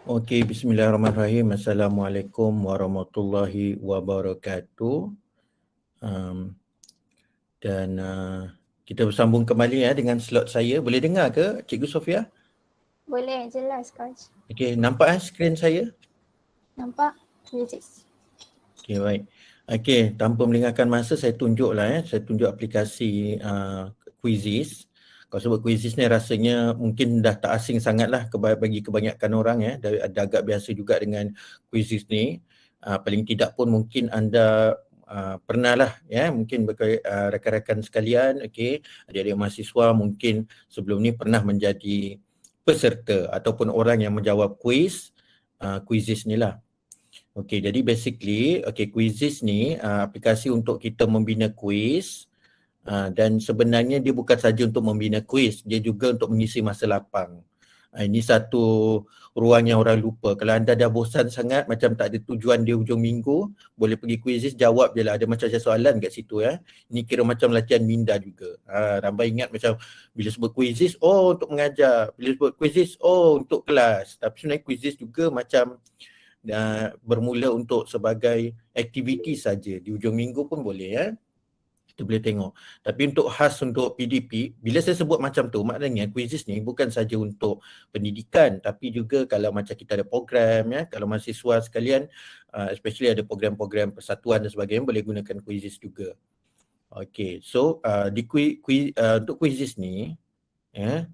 Okey, bismillahirrahmanirrahim. Assalamualaikum warahmatullahi wabarakatuh. Um, dan kita bersambung kembali dengan slot saya. Boleh dengar ke Cikgu Sofia? Boleh, jelas coach. Okey, nampak skrin saya? Nampak? Yes. Okey, baik. Okey, tanpa melengahkan masa saya tunjuklah saya tunjuk aplikasi Quizizz. Kalau sebut Quizizz ni rasanya mungkin dah tak asing sangatlah bagi kebanyakan orang dah agak biasa juga dengan Quizizz ni. Paling tidak pun mungkin anda pernah lah mungkin rakan-rakan sekalian, okey, adik-adik mahasiswa mungkin sebelum ni pernah menjadi peserta ataupun orang yang menjawab Quizizz ni lah. Okey, jadi basically Quizizz ni aplikasi untuk kita membina kuis dan sebenarnya dia bukan saja untuk membina kuis, dia juga untuk mengisi masa lapang. Ini satu ruang yang orang lupa. Kalau anda dah bosan sangat macam tak ada tujuan di hujung minggu, boleh pergi Quizizz, jawab je lah, ada macam-macam soalan kat situ Ini kira macam latihan minda juga. Ramai ingat macam bila sebut Quizizz, oh untuk mengajar. Bila sebut Quizizz, oh untuk kelas. Tapi sebenarnya Quizizz juga macam bermula untuk sebagai aktiviti saja, di hujung minggu pun boleh kita boleh tengok. Tapi untuk khas untuk PDP, bila saya sebut macam tu, maknanya Quizizz ni bukan saja untuk pendidikan, tapi juga kalau macam kita ada program kalau mahasiswa sekalian, especially ada program-program persatuan dan sebagainya, boleh gunakan Quizizz juga. Okay, so untuk Quizizz ni,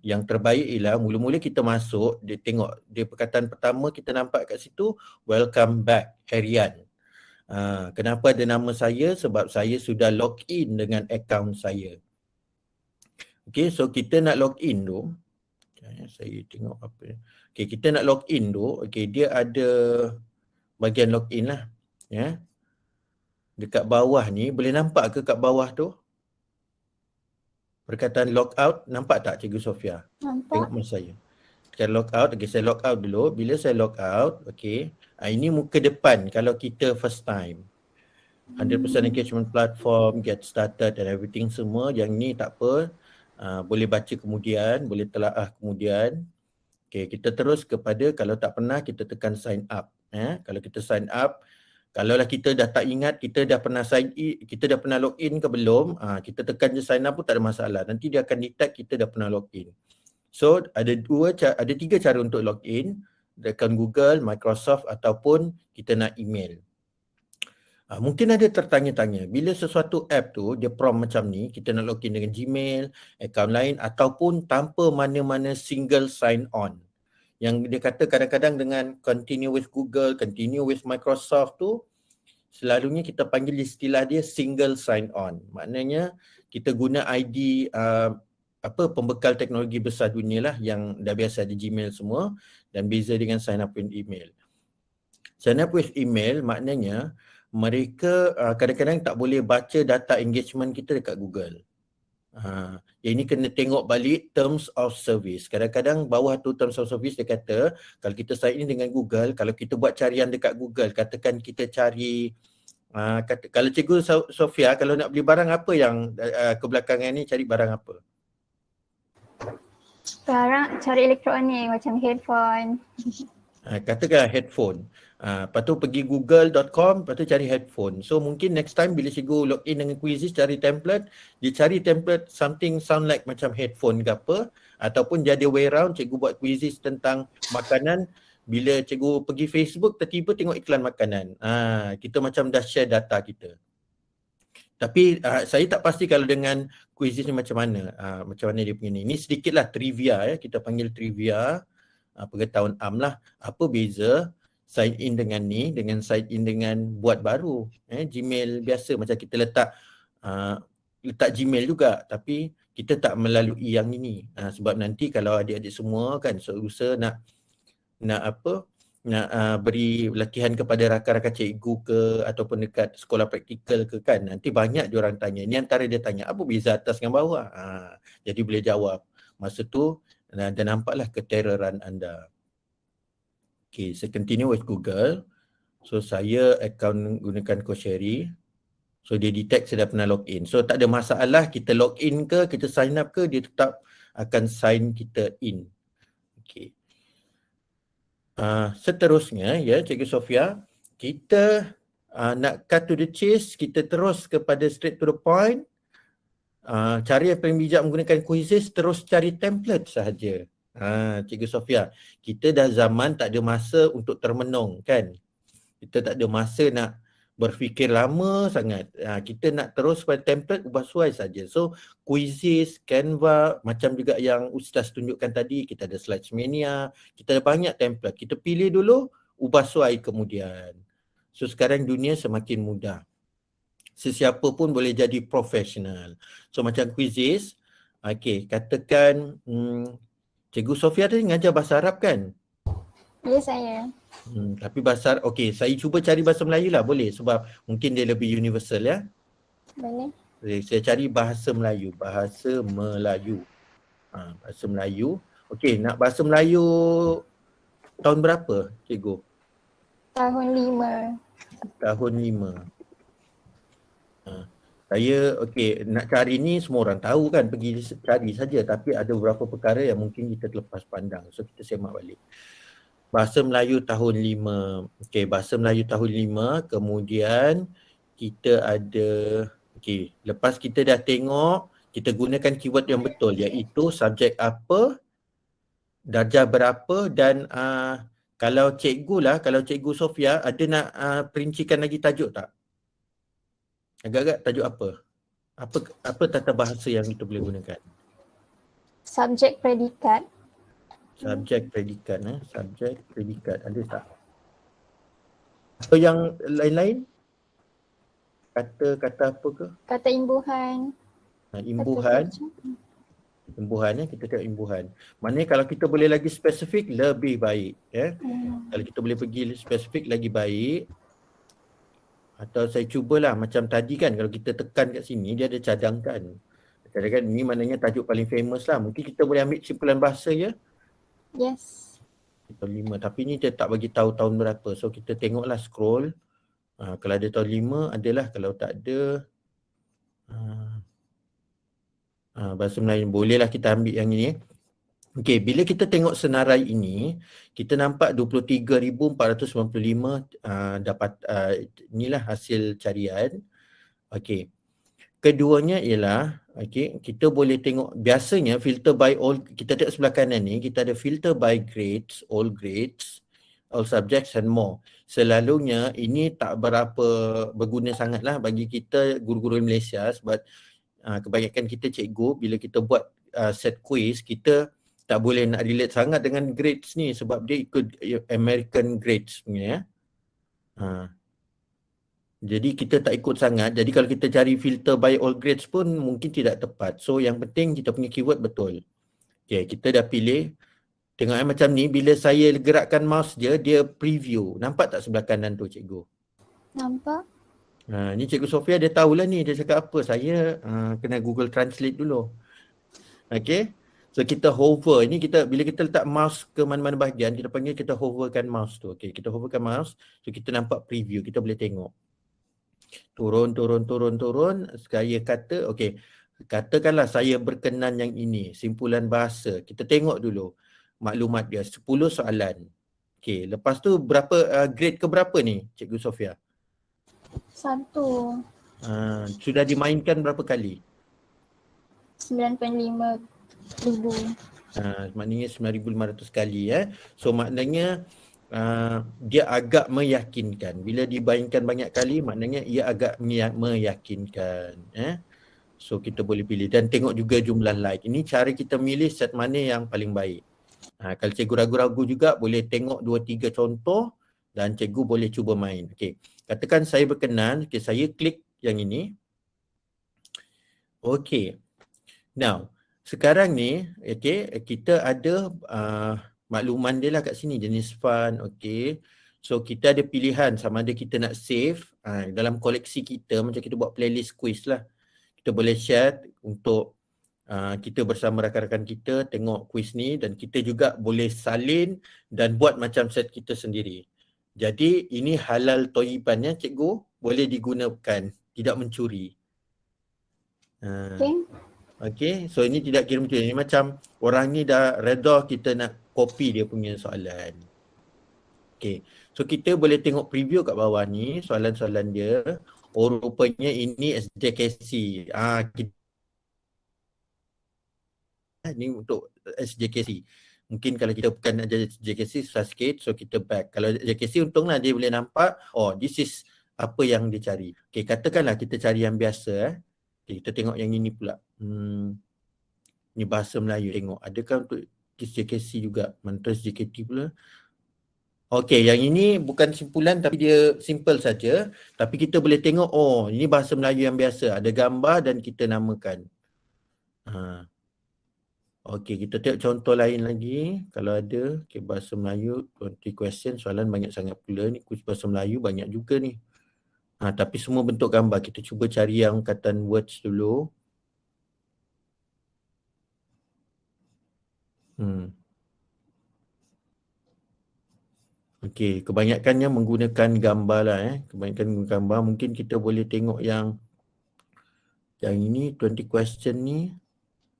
yang terbaik ialah mula-mula kita masuk, dia tengok, dia perkataan pertama kita nampak kat situ, welcome back Herian. Kenapa ada nama saya? Sebab saya sudah log in dengan akaun saya. Okay, so kita nak log in tu, saya tengok apa. Okay, kita nak log in tu, okay, dia ada bahagian log in lah. Dekat bawah ni, boleh nampak ke kat bawah tu? Perkataan log out, nampak tak Cikgu Sofia? Nampak. Tengok masa saya. Kita log out, okay, saya log out dulu. Bila saya log out, okay, ini muka depan kalau kita first time. 100% engagement platform, get started and everything semua. Yang ni tak apa, boleh baca kemudian, boleh telaah kemudian. Okay, kita terus kepada kalau tak pernah kita tekan sign up. Kalau kita sign up, kalaulah kita dah tak ingat kita dah pernah sign in, kita dah pernah log in ke belum, kita tekan je sign up pun tak ada masalah. Nanti dia akan detect kita dah pernah log in. So ada tiga cara untuk log in, dekat Google, Microsoft ataupun kita nak email. Mungkin ada tertanya-tanya, bila sesuatu app tu dia prompt macam ni, kita nak login dengan Gmail, akaun lain ataupun tanpa mana-mana single sign on. Yang dia kata kadang-kadang dengan continue with Google, continue with Microsoft tu, selalunya kita panggil istilah dia single sign on. Maknanya kita guna ID pembekal teknologi besar dunia lah yang dah biasa ada Gmail semua, dan beza dengan sign up with email. Sign up with email maknanya mereka kadang-kadang tak boleh baca data engagement kita dekat Google. Yang ini kena tengok balik terms of service. Kadang-kadang bawah tu terms of service dia kata kalau kita sign in dengan Google, kalau kita buat carian dekat Google, katakan kita cari kalau Cikgu Sofia kalau nak beli barang apa yang kebelakangan ni cari barang apa? Barang cari elektronik macam headphone. Katakanlah headphone. Lepas tu pergi google.com, lepas tu cari headphone. So mungkin next time bila cikgu log in dengan Quizizz cari template, dia cari template something sound like macam headphone ke apa, ataupun jadi way round cikgu buat Quizizz tentang makanan, bila cikgu pergi Facebook tiba-tiba tengok iklan makanan. Kita macam dah share data kita. Tapi saya tak pasti kalau dengan Quizizz ni macam mana dia punya ni. Ini sedikitlah trivia kita panggil trivia. Pengetahuan am lah, apa beza sign in dengan ni dengan sign in dengan buat baru Gmail biasa, macam kita letak Gmail juga tapi kita tak melalui yang ini sebab nanti kalau adik-adik semua kan usaha nak beri latihan kepada rakan-rakan cikgu ke ataupun dekat sekolah praktikal ke kan, nanti banyak diorang tanya. Ni antara dia tanya apa beza atas dengan bawah, jadi boleh jawab masa tu. Dan nampaklah ketereran anda. Okay, saya continue with Google. So saya akaun gunakan Kosheri. So dia detect saya dah pernah login. So tak ada masalah kita login ke, kita sign up ke, dia tetap akan sign kita in. Okay. Seterusnya ya Cikgu Sofia, kita nak cut to the chase, kita terus kepada straight to the point. Cara yang paling bijak menggunakan quizzes, terus cari template sahaja. Cikgu Sofia, kita dah zaman tak ada masa untuk termenung kan. Kita tak ada masa nak berfikir lama sangat. Kita nak terus pada template, ubah suai saja. So quizzes, Canva, macam juga yang Ustaz tunjukkan tadi, kita ada Slides Mania, kita ada banyak template. Kita pilih dulu, ubah suai kemudian. So sekarang dunia semakin mudah. Sesiapa pun boleh jadi profesional. So macam quizzes, katakan Cikgu Sofia tadi ngajar bahasa Arab kan? Ya saya. Tapi bahasa Arab, saya cuba cari bahasa Melayu lah, boleh? Sebab mungkin dia lebih universal ya. Boleh. Saya cari bahasa Melayu. Bahasa Melayu. Nak bahasa Melayu tahun berapa cikgu? Tahun 5. Tahun 5. Saya nak cari ni semua orang tahu kan, pergi cari saja, tapi ada beberapa perkara yang mungkin kita terlepas pandang. So kita semak balik. Bahasa Melayu tahun 5. Bahasa Melayu tahun 5, kemudian kita ada lepas kita dah tengok, kita gunakan keyword yang betul, iaitu subjek apa, darjah berapa, dan kalau cikgu Sofia ada nak perincikan lagi tajuk tak? Agak-agak tajuk apa? Apa tata bahasa yang kita boleh gunakan? Subjek predikat. Subjek predikat. Subjek predikat. Ada tak? Atau yang lain-lain? Kata apa ke? Kata imbuhan. Imbuhan. Imbuhan kita tengok imbuhan. Maknanya kalau kita boleh lagi spesifik, lebih baik. Kalau kita boleh pergi spesifik, lagi baik. Atau saya cubalah macam tadi kan, kalau kita tekan kat sini, dia ada cadangkan. Cadangkan ini maknanya tajuk paling famous lah. Mungkin kita boleh ambil simpulan bahasa ya. Yes. Tahun 5. Tapi ni dia tak bagi tahu tahun berapa. So kita tengoklah scroll. Kalau ada tahun 5 adalah, kalau tak ada bahasa Melayu bolehlah kita ambil yang ini. Bila kita tengok senarai ini, kita nampak 23,495 dapat inilah hasil carian. Keduanya ialah kita boleh tengok biasanya filter by all, kita tengok sebelah kanan ni, kita ada filter by grades, all subjects and more. Selalunya ini tak berapa berguna sangatlah bagi kita guru-guru Malaysia, sebab kebanyakan kita cikgu bila kita buat set quiz, kita tak boleh nak relate sangat dengan grades ni sebab dia ikut American grades punya jadi kita tak ikut sangat. Jadi kalau kita cari filter by all grades pun mungkin tidak tepat. So yang penting kita punya keyword betul. Kita dah pilih. Tengok macam ni, bila saya gerakkan mouse dia preview. Nampak tak sebelah kanan tu cikgu? Nampak. Ni Cikgu Sofia dia tahulah ni, dia cakap apa. Saya kena Google Translate dulu. So kita hover, ini bila kita letak mouse ke mana-mana bahagian, kita panggil kita hoverkan mouse tu. Kita hoverkan mouse, so kita nampak preview, kita boleh tengok. Turun. Saya kata, katakanlah saya berkenan yang ini, simpulan bahasa. Kita tengok dulu maklumat dia, 10 soalan. Lepas tu berapa grade ke berapa ni Cikgu Sofia? 1. Sudah dimainkan berapa kali? 9.5 ribu. Maknanya 9,500 kali. So maknanya dia agak meyakinkan. Bila dibayangkan banyak kali, maknanya ia agak meyakinkan. So kita boleh pilih dan tengok juga jumlah like. Ini cara kita milih set mana yang paling baik. Kalau cikgu ragu-ragu juga, boleh tengok 2-3 contoh dan cikgu boleh cuba main. Katakan saya berkenan, saya klik yang ini. Now, sekarang ni, kita ada makluman dia lah kat sini, jenis fund, So kita ada pilihan sama ada kita nak save dalam koleksi kita, macam kita buat playlist quiz lah. Kita boleh share untuk kita bersama rakan-rakan kita tengok quiz ni, dan kita juga boleh salin dan buat macam set kita sendiri. Jadi ini halal thayyiban cikgu, boleh digunakan, tidak mencuri. So ini tidak kira mencuri. Ini macam orang ni dah reda kita nak copy dia punya soalan. Okay. So kita boleh tengok preview kat bawah ni soalan-soalan dia. Oh rupanya ini SJKC. Ini untuk SJKC. Mungkin kalau kita bukan aja SJKC susah sikit, so kita back. Kalau SJKC untunglah dia boleh nampak, oh this is apa yang dia cari. Okay, katakanlah kita cari yang biasa. Okay, kita tengok yang ini pula. Ni bahasa Melayu, tengok. Adakah untuk SJKC juga? Mantra SJKT pula. Okay, yang ini bukan simpulan tapi dia simple saja. Tapi kita boleh tengok, oh ini bahasa Melayu yang biasa. Ada gambar dan kita namakan. Okey, kita tengok contoh lain lagi. Kalau ada, okay, bahasa Melayu, 20 question, soalan banyak sangat pula ni. Kuis bahasa Melayu banyak juga ni. Tapi semua bentuk gambar. Kita cuba cari yang ungkatan words dulu. Okey, kebanyakannya menggunakan gambar lah. Kebanyakan menggunakan gambar. Mungkin kita boleh tengok yang ini, 20 question ni.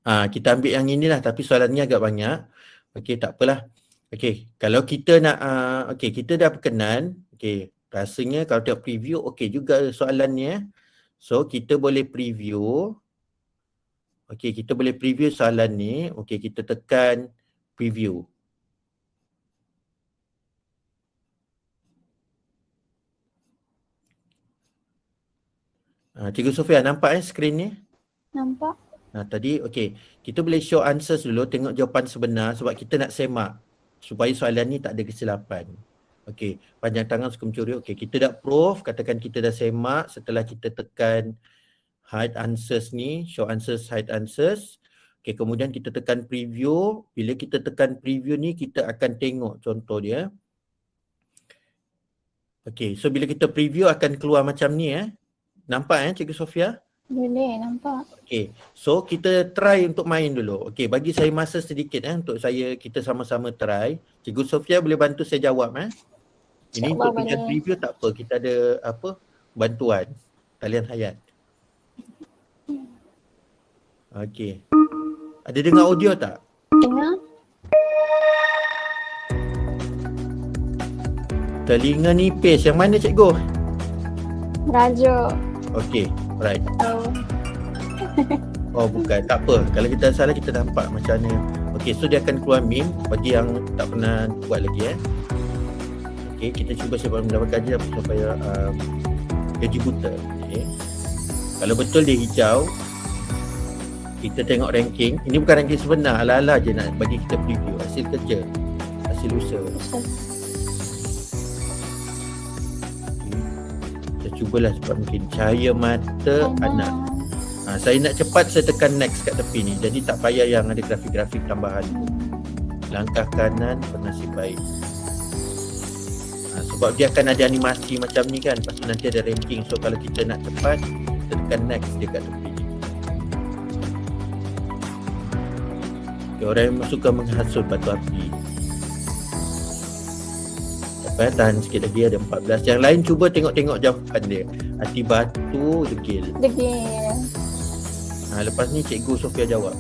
Kita ambil yang inilah tapi soalannya agak banyak. Okey, tak apalah. Okey, kalau kita nak kita dah berkenan. Okey, rasanya kalau tengok preview okey juga soalannya. So kita boleh preview. Okey, kita boleh preview soalan ni. Okey, kita tekan preview. Cikgu Sofia nampak skrin ni? Nampak. Tadi okey, kita boleh show answers dulu, tengok jawapan sebenar sebab kita nak semak supaya soalan ni tak ada kesilapan. Okey, panjang tangan suka mencuri. Okey, kita dah proof, katakan kita dah semak setelah kita tekan hide answers ni, show answers, hide answers. Okey, kemudian kita tekan preview. Bila kita tekan preview ni, kita akan tengok contoh dia. Okey, so bila kita preview akan keluar macam ni Nampak Cikgu Sofia? Boleh, nampak. Okey, so kita try untuk main dulu. Okey, bagi saya masa sedikit untuk kita sama-sama try. Cikgu Sofia boleh bantu saya jawab Ini untuk punya preview tak apa, kita ada bantuan talian hayat. Okey. Ada dengar audio tak? Dengar. Telinga nipis. Yang mana cikgu? Rajuk. Okey, right. Oh. Oh bukan, tak apa. Kalau kita salah kita nampak macam mana. Okey, so dia akan keluar meme bagi yang tak pernah buat lagi Okey, kita cuba sebab mendapatkan kaji supaya gaji buta. Okey. Kalau betul dia hijau, kita tengok ranking. Ini bukan ranking sebenar, ala-ala je nak bagi kita preview hasil kerja, hasil usaha. Cubalah cepat mungkin. Cahaya mata anak. Saya nak cepat, saya tekan next kat tepi ni. Jadi tak payah yang ada grafik-grafik tambahan. Langkah kanan bernasib baik. Sebab dia akan ada animasi macam ni kan. Lepas tu nanti ada ranking. So kalau kita nak cepat, kita tekan next dia kat tepi ni. Okay, orang yang suka menghasut batu api. Tahan sikit lagi, ada 14. Yang lain cuba tengok-tengok jawapan dia. Hati batu, degil. Degil. Lepas ni Cikgu Sofia jawab.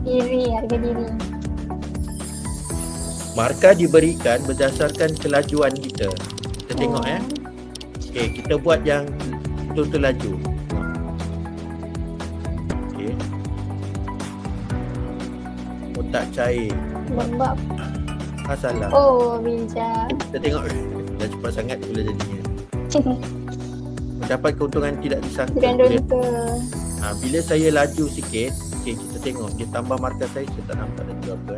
Diri, harga diri. Markah diberikan berdasarkan kelajuan kita. Kita tengok Okey, kita buat yang betul-betul laju. Okey. Otak cair. Lembab. Salah. Oh, bijak. Kita tengok dah cepat sangat pula jadinya. Mendapat keuntungan tidak disangka. Bila saya laju sikit, okey, kita tengok dia tambah markah saya tak nampak lagi apa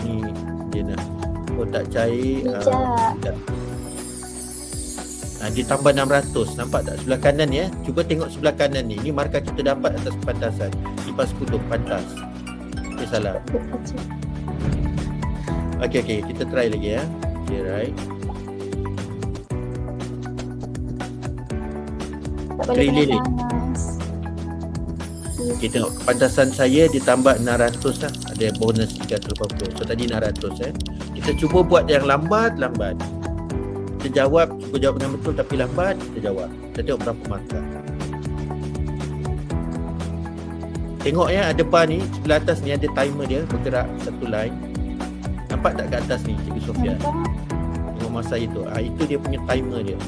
Ini dia nak otak cair. Bijak. Dia tambah 600. Nampak tak sebelah kanan Cuba tengok sebelah kanan ni. Ini markah kita dapat atas pantasan. Kipas kutub pantas. Salah. Okey, kita try lagi Okay, right. Tak boleh kena panas. Okay, tengok kepantasan saya ditambah 600 lah. Ada bonus 380. So tadi 600 Kita cuba buat yang lambat. Kita cuba jawab dengan betul tapi lambat. Kita jawab. Kita tengok berapa markah. Tengok ya, ada bar ni, sebelah atas ni ada timer dia bergerak satu line. Nampak tak kat atas ni, Cikgu Sofia? Nampak. Tengok masa itu. Itu dia punya timer dia.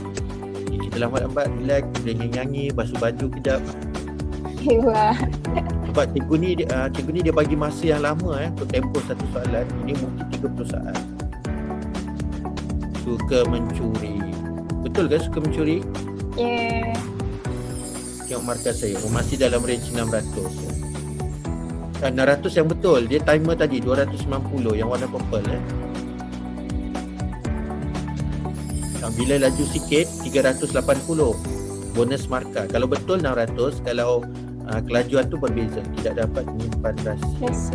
Jadi kita lambat-lambat, relax, boleh nyanyi, basuh baju kejap. Hebat. Sebab cikgu ni dia bagi masa yang lama untuk tempoh satu soalan. Ini mungkin 30 saat. Suka mencuri. Betul ke suka mencuri? Yeah. Tengok markah saya. Masih dalam range 600. 600 yang betul. Dia timer tadi 290 yang warna purple Bila laju sikit 380 bonus markah. Kalau betul 600, kalau kelajuan tu berbeza, tidak dapat menyimpan rahsia. Yes.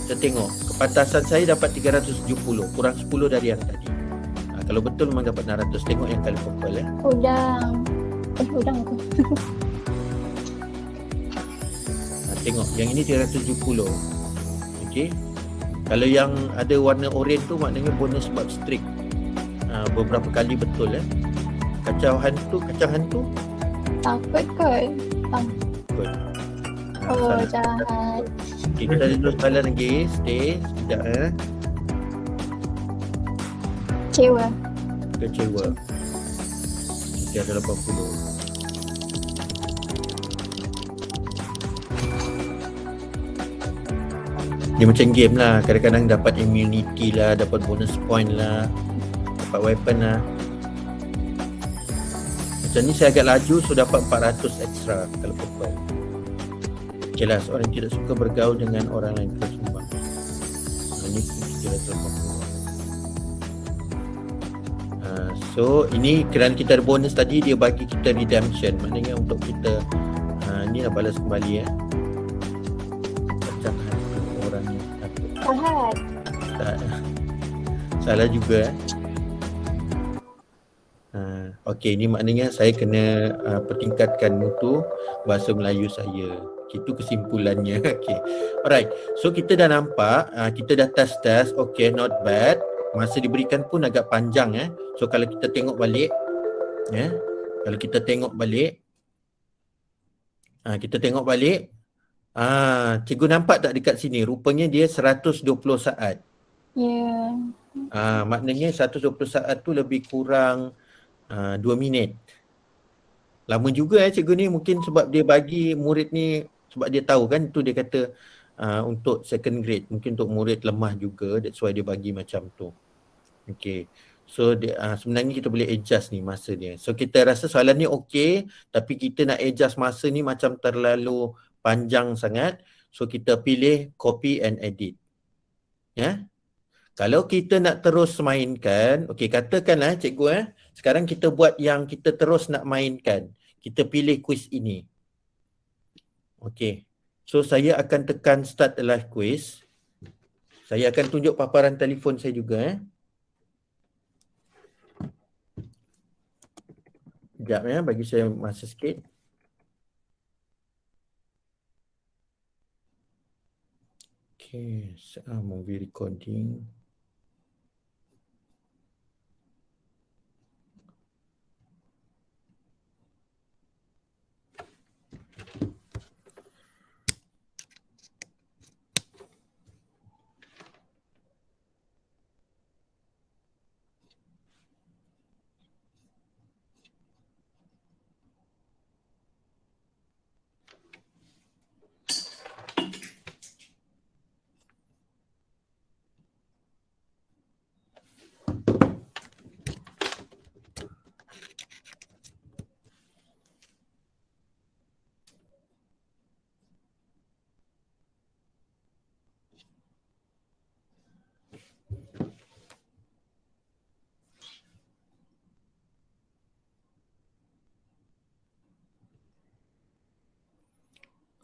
Kita tengok kepantasan saya dapat 370, kurang 10 dari yang tadi. Kalau betul memang dapat 600. Tengok yang kali purple Udang. Udang tu. Tengok yang ini 370. Okey. Kalau yang ada warna oranye tu maknanya bonus sebab streak. Beberapa kali betul Kacang hantu Takut kot. betul. Oh, Salah. jahat. Okay, kita ada 2 soalan lagi. Stay sekejap Kecewa. Kecewa. Kita ada 80. Dia macam game lah. Kadang-kadang dapat immunity lah, dapat bonus point lah, dapat weapon lah. Macam ni saya agak laju, so dapat 400 extra kalau purple. Jelas orang yang tidak suka bergaul dengan orang lain tersumbang. Ini 380. So ini kerana kita ada bonus tadi, dia bagi kita redemption. Maknanya untuk kita ni lah balas kembali Kacang hantu orangnya takut. Jahat. Salah juga Okey, ini maknanya saya kena pertingkatkan mutu bahasa Melayu saya. Itu kesimpulannya. Okey. Alright. So kita dah nampak, kita dah test. Okey, not bad. Masa diberikan pun agak panjang So kalau kita tengok balik kalau kita tengok balik cikgu nampak tak dekat sini, rupanya dia 120 saat. Yeah. Maknanya 120 saat tu lebih kurang 2 minit. Lama juga cikgu ni, mungkin sebab dia bagi murid ni, sebab dia tahu kan tu dia kata untuk second grade, mungkin untuk murid lemah juga, that's why dia bagi macam tu. Okay, so sebenarnya kita boleh adjust ni masa dia. So kita rasa soalan ni okay, tapi kita nak adjust masa ni macam terlalu panjang sangat, so kita pilih copy and edit. Kalau kita nak terus mainkan, okay, katakanlah cikgu sekarang kita buat yang kita terus nak mainkan. Kita pilih quiz ini. Okay, so saya akan tekan start a live quiz. Saya akan tunjuk paparan telefon saya juga Sekejap bagi saya masa sikit. Okay, movie recording.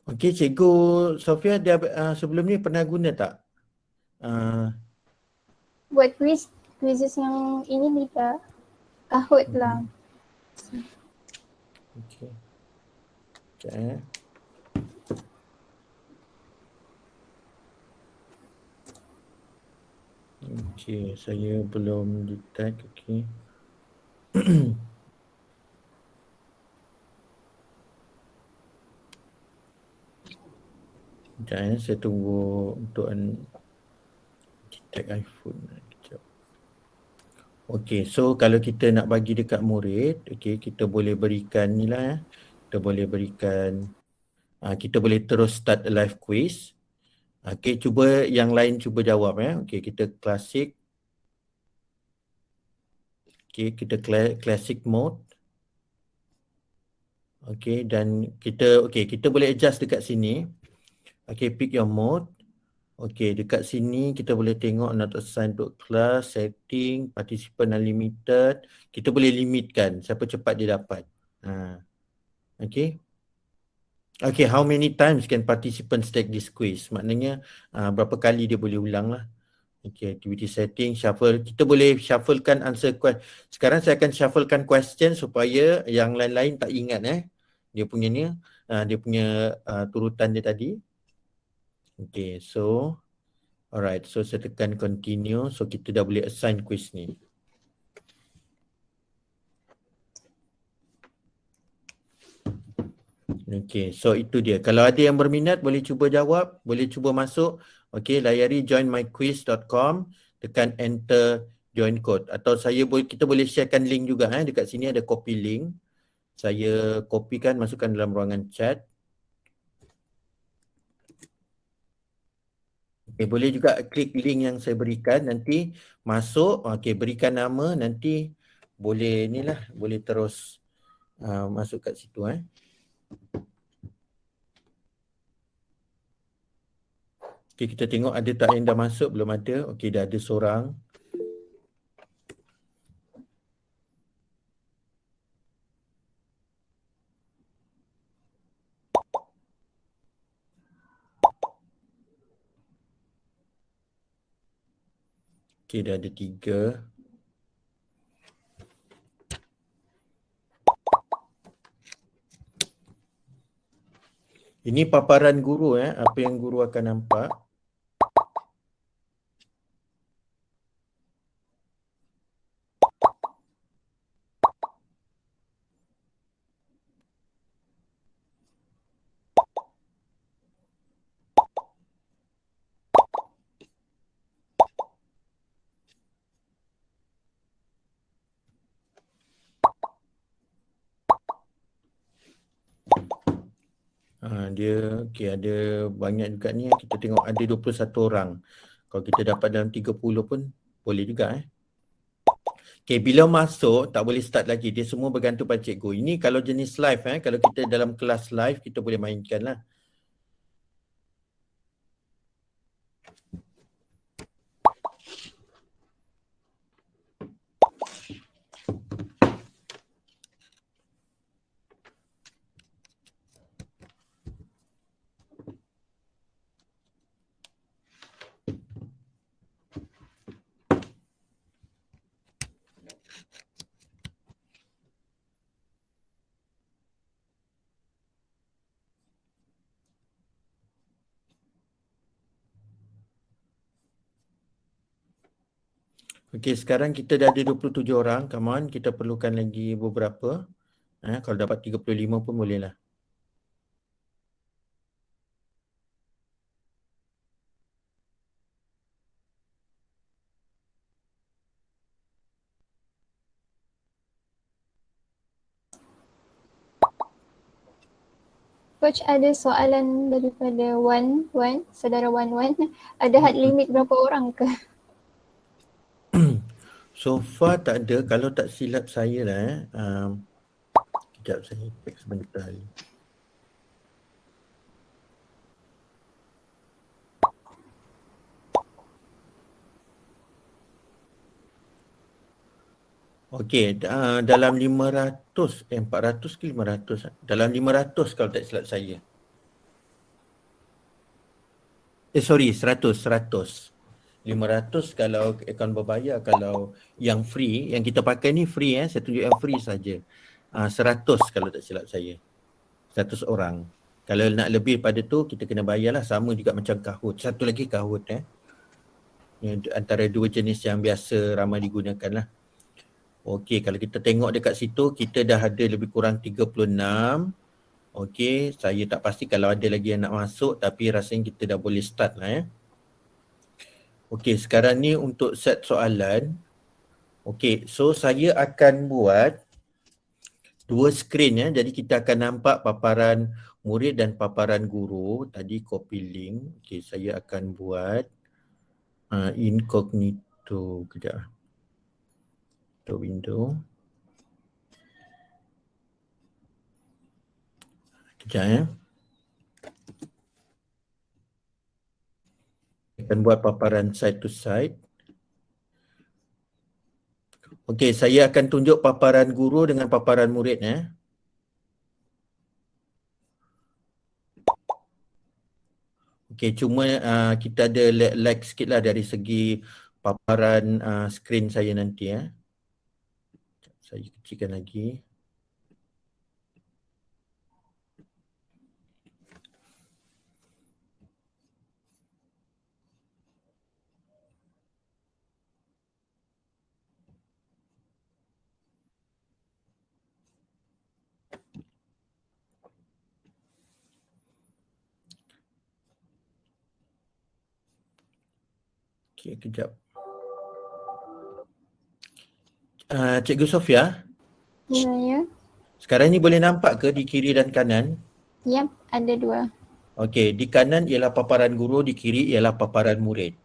Okey, Cikgu Sofia dia sebelum ni pernah guna tak? Buat quizzes yang ini juga. Kahut lah. Okey. Sekejap Okey, saya belum detect. Okey. Sekejap saya tunggu untuk detect iPhone. Sekejap. Okey, so kalau kita nak bagi dekat murid, okey, kita boleh berikan ni lah. Kita boleh berikan, kita boleh terus start a live quiz. Okey, cuba yang lain cuba jawab ya. Okey, kita classic. Okey, kita classic mode. Okey, dan kita boleh adjust dekat sini. Okey, pick your mode. Okey, dekat sini kita boleh tengok not assigned to class, setting, participant unlimited. Kita boleh limitkan siapa cepat dia dapat. Okey. Okey, how many times can participants take this quiz? Maknanya berapa kali dia boleh ulang lah. Okey, activity setting, shuffle. Kita boleh shufflekan answer question. Sekarang saya akan shufflekan question supaya yang lain-lain tak ingat dia punya ni, dia punya turutan dia tadi. Okey, so alright, so saya tekan continue. So kita dah boleh assign quiz ni. Okey, so itu dia. Kalau ada yang berminat boleh cuba jawab, boleh cuba masuk. Okey, layari joinmyquiz.com, tekan enter join code. Atau kita boleh sharekan link juga dekat sini ada copy link. Saya kopikan, masukkan dalam ruangan chat. Okay, boleh juga klik link yang saya berikan, nanti masuk, berikan nama, nanti boleh boleh terus masuk kat situ. Okay, kita tengok ada tak yang dah masuk, belum ada. Okay, dah ada seorang. Okay, dah ada 3. Ini paparan guru apa yang guru akan nampak. Dia ada banyak juga ni. Kita tengok ada 21 orang. Kalau kita dapat dalam 30 pun boleh juga. Okay, bila masuk tak boleh start lagi. Dia semua bergantung pada cikgu. Ini kalau jenis live kalau kita dalam kelas live kita boleh mainkan lah. Okey, sekarang kita dah ada 27 orang. Come on, kita perlukan lagi beberapa. Kalau dapat 35 pun boleh lah. Coach, ada soalan daripada saudara Wan. Ada had limit berapa orang ke? So far tak ada. Kalau tak silap saya lah kejap saya check sebentar. Okey, dalam 400 ke 500? Dalam 500 kalau tak silap saya. Sorry, 100. 500 kalau akaun berbayar. Kalau yang free, yang kita pakai ni free saya tunjuk yang free saja. 100 kalau tak silap saya. 100 orang. Kalau nak lebih pada tu kita kena bayar lah, sama juga macam Kahoot. Satu lagi Kahoot yang antara dua jenis yang biasa ramai digunakan lah. Okey, kalau kita tengok dekat situ kita dah ada lebih kurang 36. Okey, saya tak pasti kalau ada lagi yang nak masuk tapi rasanya kita dah boleh start lah Okey, sekarang ni untuk set soalan. Okey, so saya akan buat dua skrin jadi kita akan nampak paparan murid dan paparan guru. Tadi copy link. Okey, saya akan buat incognito kejap. Window. Kejap akan buat paparan side to side. Okey, saya akan tunjuk paparan guru dengan paparan murid Okey, cuma kita ada lag sikit lah dari segi paparan skrin saya nanti Saya kecilkan lagi. Okey, kejap. Cikgu Sofia, Ya. sekarang ni boleh nampak ke di kiri dan kanan? Yap, ada dua. Okey, di kanan ialah paparan guru, di kiri ialah paparan murid.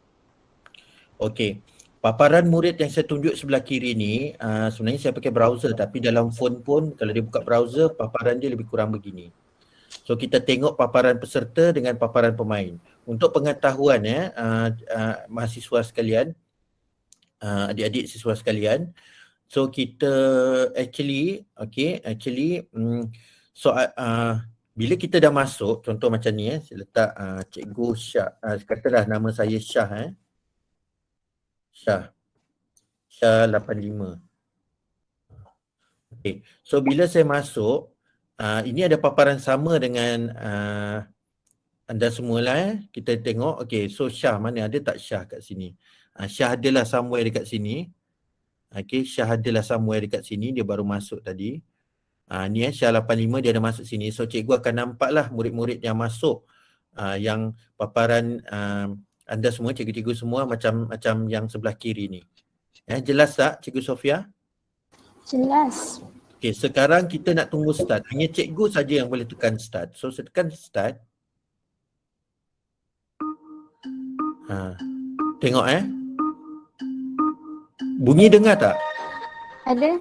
Okey, paparan murid yang saya tunjuk sebelah kiri ni sebenarnya saya pakai browser tapi dalam phone pun kalau dia buka browser paparan dia lebih kurang begini. So kita tengok paparan peserta dengan paparan pemain. Untuk pengetahuan mahasiswa sekalian, adik-adik siswa sekalian, so kita actually bila kita dah masuk, contoh macam ni saya letak Cikgu Syah, katalah nama saya Syah Syah 85. Okay. So bila saya masuk, ini ada paparan sama dengan anda semua lah Kita tengok, okay, so Syah mana ada tak Syah kat sini? Syah adalah somewhere dekat sini. Okay, Syah adalah somewhere dekat sini, dia baru masuk tadi. Ni Syah 85 dia ada masuk sini. So cikgu akan nampak lah murid-murid yang masuk yang paparan anda semua, cikgu-cikgu semua macam yang sebelah kiri ni. Jelas tak Cikgu Sofia? Jelas. Okay, sekarang kita nak tunggu start. Hanya cikgu saja yang boleh tekan start. So saya tekan start. Tengok bunyi dengar tak? Ada.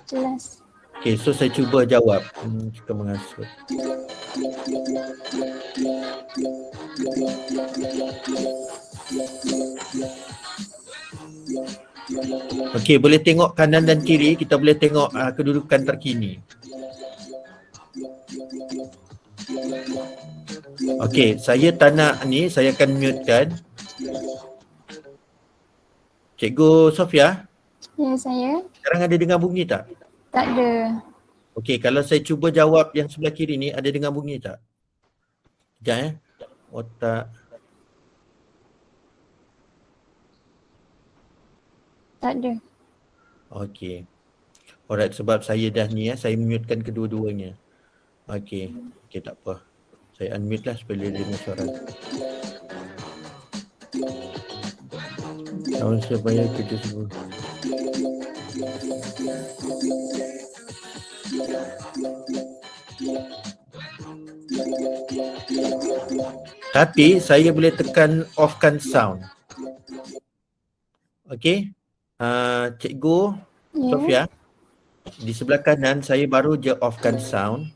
Jelas. Okay, so saya cuba jawab. Kita mengasut. Okey, boleh tengok kanan dan kiri, kita boleh tengok kedudukan terkini. Okey, saya tak nak ni, saya akan mute-kan. Cikgu Sofia? Ya, saya. Sekarang ada dengar bunyi tak? Tak ada. Okey, kalau saya cuba jawab yang sebelah kiri ni, ada dengar bunyi tak? Sekejap otak. Tak ada. Okey. Alright, sebab saya dah ni saya mute-kan kedua-duanya. Okey. Okey, tak apa. Saya unmute lah supaya dia dengar suara. Tahun supaya kerja semua. Tapi saya boleh tekan off-kan sound. Okey. Cikgu Sofia, di sebelah kanan saya baru je off-kan sound.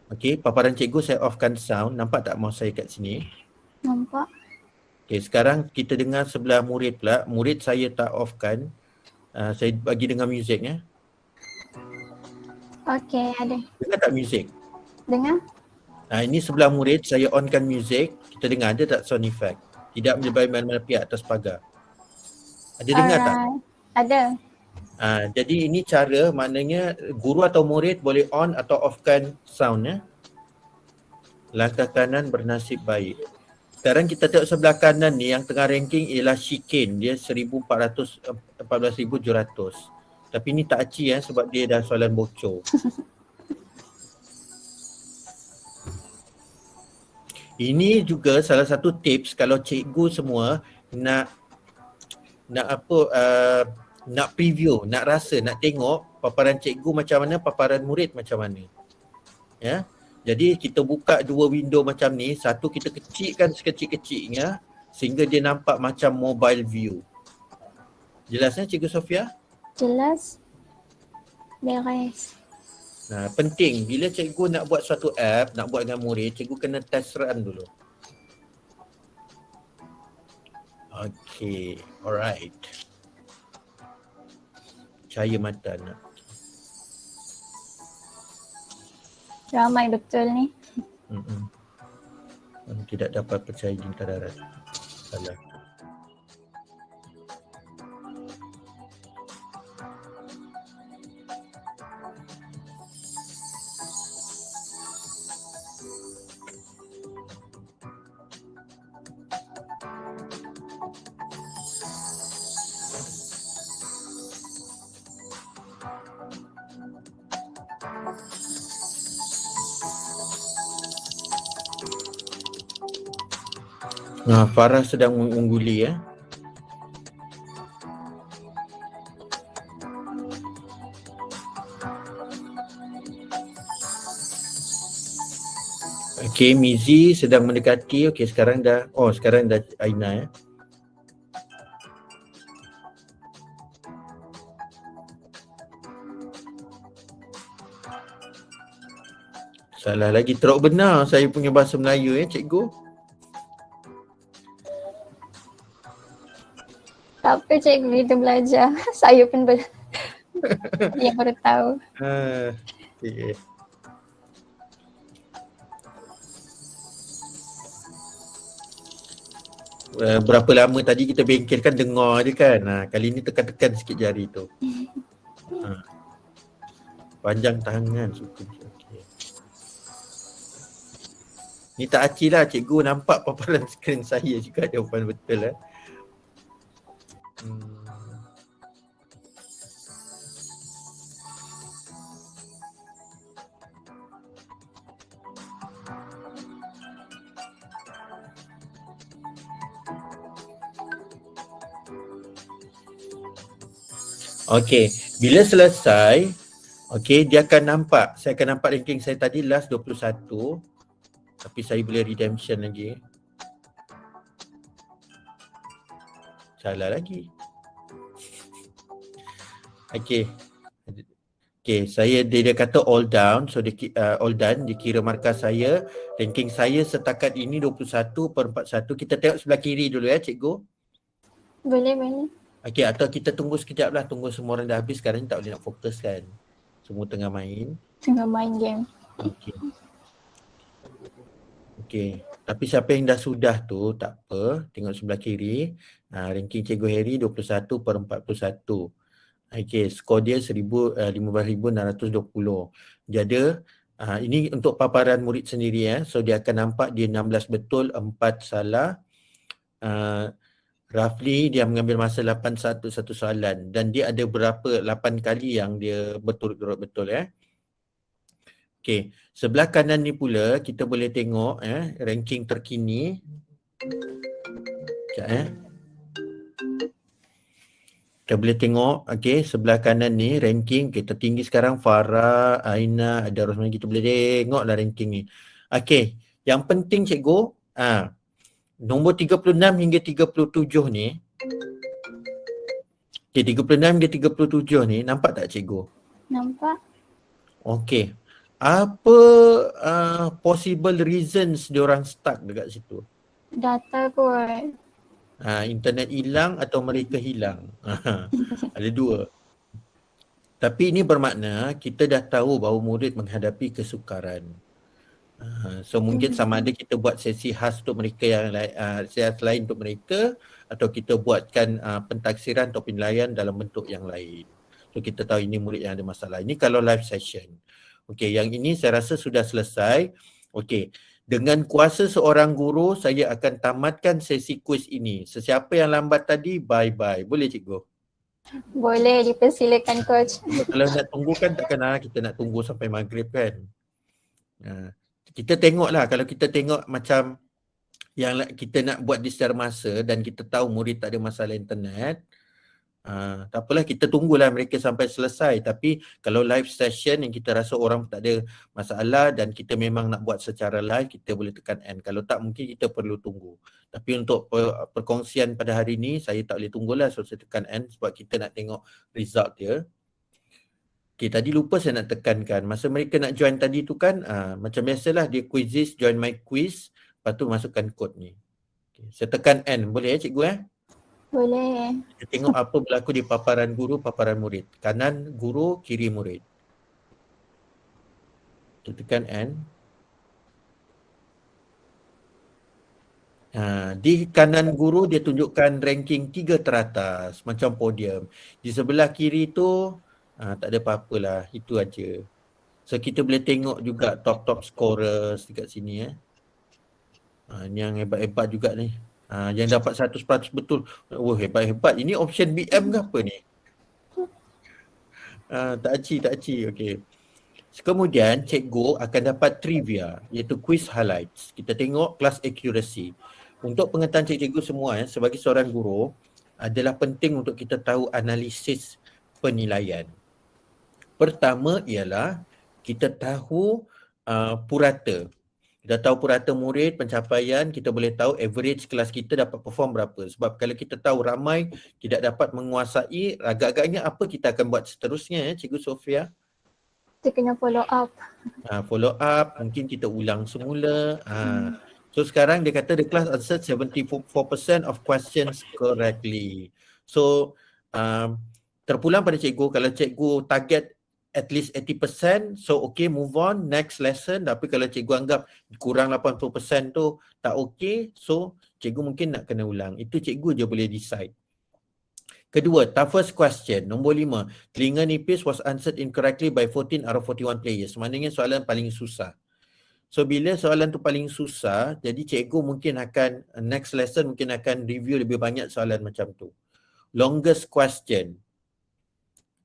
Okey, paparan cikgu saya off-kan sound. Nampak tak mouse saya kat sini? Nampak. Okey, sekarang kita dengar sebelah murid pula. Murid saya tak off-kan. Saya bagi dengar muzik Okey, ada. Dengar tak muzik? Dengar? Ini sebelah murid, saya onkan muzik. Kita dengar ada tak sound effect? Tidak menyebar mana-mana pihak atas pagar. Ada dengar tak? Ada. Jadi ini cara, maknanya guru atau murid boleh on atau offkan sound Langkah kanan bernasib baik. Sekarang kita tengok sebelah kanan ni yang tengah ranking ialah Shikin. Dia 14,700. Tapi ni tak aci sebab dia dah soalan bocor. Ini juga salah satu tips kalau cikgu semua nak nak preview, nak rasa, nak tengok paparan cikgu macam mana, paparan murid macam mana. Ya. Jadi kita buka dua window macam ni, satu kita kecilkan sekecil-kecilnya sehingga dia nampak macam mobile view. Jelasnya Cikgu Sofia? Jelas. Beres. Nah, penting bila cikgu nak buat suatu app, nak buat dengan murid, cikgu kena test run dulu. Okay, alright. Cahaya mata nak. Ramai betul ni. Tidak dapat percaya cinta darat. Salah. Farah sedang mengungguli ya. Okey, Mizi sedang mendekati. Okey, sekarang dah Aina ya. Salah lagi, teruk benar saya punya bahasa Melayu ya, cikgu. Tak apa cikgu, kita belajar. Saya pun yang baru tahu. Okay. Berapa lama tadi kita bengkelkan dengar je kan. Kali ni tekan-tekan sikit jari tu. Panjang tangan suka. Okay. Ni tak acil lah, cikgu nampak paparan skrin saya juga jawapan betul . Okey, bila selesai, okey, dia akan nampak, saya akan nampak ranking saya tadi last 21. Tapi saya boleh redemption lagi. Salah lagi. Okey. Okey, dia kata all down, so all done, dikira markah saya. Ranking saya setakat ini 21/41. Kita tengok sebelah kiri dulu ya, cikgu. Boleh. Okey, atau kita tunggu sekejap lah, tunggu semua orang dah habis. Sekarang ni tak boleh nak fokus kan. Semua tengah main. Tengah main game. Okey. Tapi siapa yang dah sudah tu tak apa, tengok sebelah kiri. Ranking Cikgu Harry 21/41. Okey, skor dia 15,620. Jadi ini untuk paparan murid sendiri ya. So dia akan nampak dia 16 betul, 4 salah. Roughly dia mengambil masa 81 satu soalan dan dia ada berapa 8 kali yang dia berturut-turut betul ya. Okey, sebelah kanan ni pula kita boleh tengok ranking terkini. Sekejap kita boleh tengok, okey, sebelah kanan ni ranking kita tinggi sekarang Farah, Aina, ada Rosmani, kita boleh tengoklah ranking ni. Okey, yang penting cikgu, nombor 36 hingga 37 ni. Okey, 36 hingga 37 ni nampak tak cikgu? Nampak. Okey. Apa possible reasons diorang stuck dekat situ? Data kot. Internet hilang atau mereka hilang. Ada dua. Tapi ini bermakna kita dah tahu bahawa murid menghadapi kesukaran. So mungkin sama ada kita buat sesi khas untuk mereka yang sesi lain untuk mereka, atau kita buatkan pentaksiran atau penilaian dalam bentuk yang lain. So kita tahu ini murid yang ada masalah. Ini kalau live session. Okey, yang ini saya rasa sudah selesai. Okey, dengan kuasa seorang guru saya akan tamatkan sesi kuis ini. Sesiapa yang lambat tadi, bye-bye. Boleh cikgu? Boleh, dipersilakan coach. Kalau nak tunggu kan takkan kita nak tunggu sampai maghrib kan. Kita tengoklah, kalau kita tengok macam yang kita nak buat di secara masa dan kita tahu murid tak ada masalah internet, tak apalah, kita tunggulah mereka sampai selesai. Tapi kalau live session yang kita rasa orang tak ada masalah dan kita memang nak buat secara live, kita boleh tekan end. Kalau tak, mungkin kita perlu tunggu. Tapi untuk perkongsian pada hari ni, saya tak boleh tunggulah, so saya tekan end sebab kita nak tengok result dia. Okay, tadi lupa saya nak tekankan, masa mereka nak join tadi tu kan, macam biasalah dia quizzes, join my quiz, lepas tu masukkan kod ni. Okay, saya tekan end, boleh cikgu Boleh. Kita tengok apa berlaku di paparan guru, paparan murid. Kanan guru, kiri murid. Kita tekan end. Di kanan guru dia tunjukkan ranking 3 teratas macam podium. Di sebelah kiri tu tak ada apa-apalah, itu aja. So kita boleh tengok juga top scorers dekat sini Ini yang hebat-hebat juga ni. Yang dapat 100% betul. Oh, hebat-hebat. Ini option BM ke apa ni? Tak aci. Okey. Kemudian cikgu akan dapat trivia, iaitu quiz highlights. Kita tengok class accuracy. Untuk pengetahuan cikgu semua sebagai seorang guru, adalah penting untuk kita tahu analisis penilaian. Pertama ialah kita tahu purata. Kita tahu purata murid, pencapaian, kita boleh tahu average kelas kita dapat perform berapa. Sebab kalau kita tahu ramai tidak dapat menguasai, agak-agaknya apa kita akan buat seterusnya Cikgu Sofia? Kita kena follow up. Follow up, mungkin kita ulang semula. So sekarang dia kata the class answered 74% of questions correctly. So terpulang pada cikgu, kalau cikgu target at least 80%, so okay, move on, next lesson. Tapi kalau cikgu anggap kurang 80% tu tak okay, so cikgu mungkin nak kena ulang. Itu cikgu je boleh decide. Kedua, toughest question, nombor 5. Telinga nipis was answered incorrectly by 14 out of 41 players. Maknanya soalan paling susah. So bila soalan tu paling susah, jadi cikgu mungkin akan, next lesson mungkin akan review lebih banyak soalan macam tu. Longest question.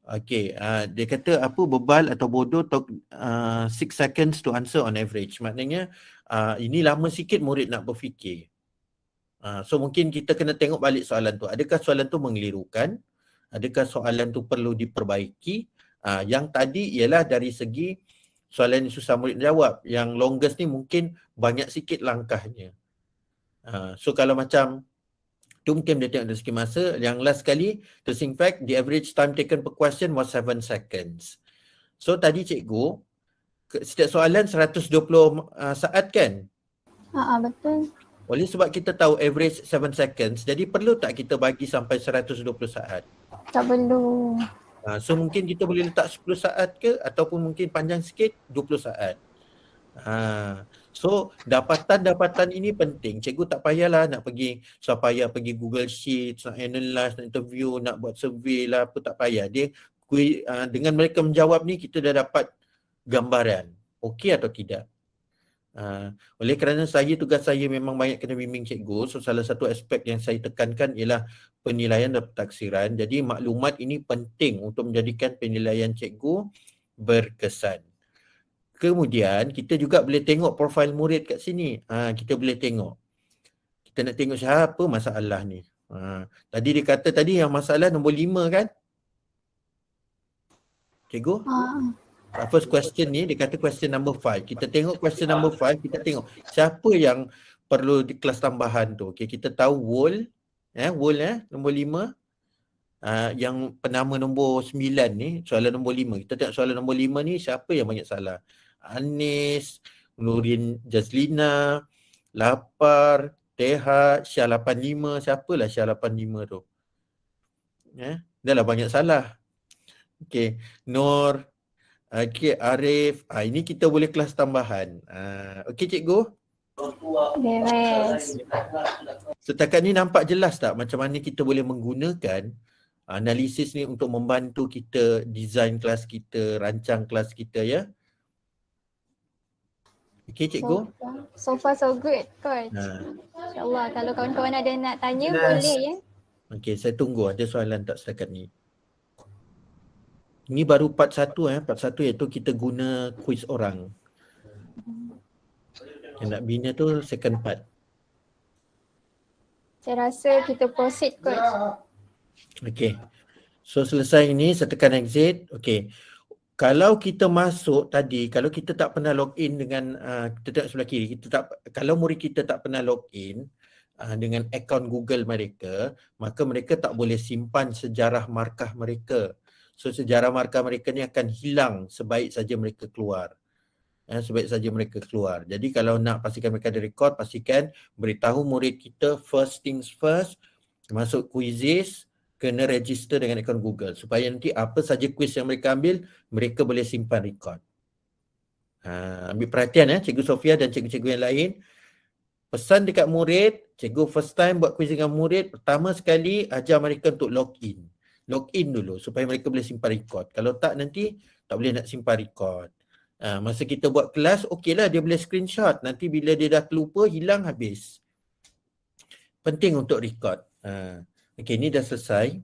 Okay, dia kata apa, bebal atau bodoh 6 seconds to answer on average. Maknanya ini lama sikit murid nak berfikir. So mungkin kita kena tengok balik soalan tu. Adakah soalan tu mengelirukan? Adakah soalan tu perlu diperbaiki? Yang tadi ialah dari segi soalan yang susah murid jawab. Yang longest ni mungkin banyak sikit langkahnya. So kalau macam tu mungkin dia tengok dari segi masa. Yang last sekali, interesting fact, the average time taken per question was 7 seconds. So tadi cikgu, setiap soalan 120 saat kan? Betul. Oleh sebab kita tahu average 7 seconds, jadi perlu tak kita bagi sampai 120 saat? Tak perlu. So mungkin kita boleh letak 10 saat ke, ataupun mungkin panjang sikit 20 saat. So dapatan ini penting. Cikgu tak payahlah nak pergi, payah pergi Google Sheets, nak analyze, nak interview, nak buat survey lah, apa tak payah. Dia dengan mereka menjawab ni kita dah dapat gambaran okey atau tidak. Oleh kerana tugas saya memang banyak kena bimbing cikgu, so salah satu aspek yang saya tekankan ialah penilaian dan pentaksiran. Jadi maklumat ini penting untuk menjadikan penilaian cikgu berkesan. Kemudian kita juga boleh tengok profil murid kat sini. Kita boleh tengok. Kita nak tengok siapa masalah ni. Tadi dia kata tadi yang masalah nombor 5 kan? Cikgu? First question ni dia kata question number 5. Kita tengok question number 5, kita tengok siapa yang perlu di kelas tambahan tu. Okay, kita tahu Wool, nombor 5. Yang penama nombor 9 ni, soalan nombor 5. Kita tengok soalan nombor 5 ni siapa yang banyak salah. Anis, Nurin Jazlina, Lapar, Teha, Syah 85. Siapalah Syah 85 tu? Dah lah banyak salah. Okay, Nur, okay, Arif. Ini kita boleh kelas tambahan. Okay cikgu? Beres. Setakat ni nampak jelas tak macam mana kita boleh menggunakan analisis ni untuk membantu kita design kelas kita, rancang kelas kita ya? Okay cikgu? So far so good coach. InsyaAllah kalau kawan-kawan ada nak tanya boleh ya. Okay, saya tunggu ada soalan tak setakat ni. Ini baru part 1 part 1 iaitu kita guna quiz orang. Yang nak bina tu second part. Saya rasa kita proceed kot. Okay. So selesai ini, saya tekan exit. Okay. Kalau kita masuk tadi, kalau kita tak pernah login dengan, kita tengok sebelah kiri, kalau murid kita tak pernah login dengan akaun Google mereka, maka mereka tak boleh simpan sejarah markah mereka. So sejarah markah mereka ni akan hilang sebaik saja mereka keluar. Sebaik saja mereka keluar. Jadi kalau nak pastikan mereka ada rekod, pastikan beritahu murid kita first things first, masuk quizzes, kena register dengan akaun Google supaya nanti apa saja quiz yang mereka ambil, mereka boleh simpan rekod. Ambil perhatian Cikgu Sofia dan cikgu-cikgu yang lain. Pesan dekat murid, cikgu first time buat quiz dengan murid, pertama sekali ajar mereka untuk login. Login dulu supaya mereka boleh simpan rekod. Kalau tak nanti tak boleh nak simpan rekod. Masa kita buat kelas, okeylah dia boleh screenshot. Nanti bila dia dah terlupa, hilang habis. Penting untuk rekod. Okey, ni dah selesai.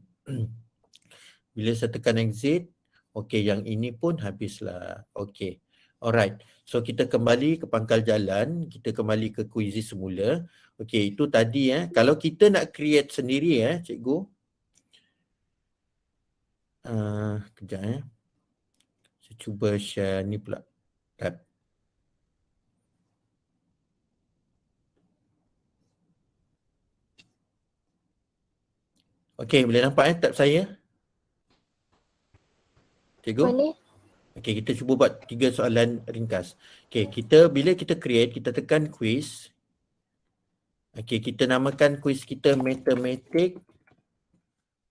Bila saya tekan exit, okey, yang ini pun habislah. Okey. Alright. So kita kembali ke pangkal jalan, kita kembali ke quizzes semula. Okey, itu tadi kalau kita nak create sendiri cikgu. Kejap Saya cuba share ni pula. Tab. Okey, boleh nampak tab saya? Cikgu? Boleh. Okey, kita cuba buat 3 soalan ringkas. Okey, bila kita create, kita tekan quiz. Okey, kita namakan quiz kita matematik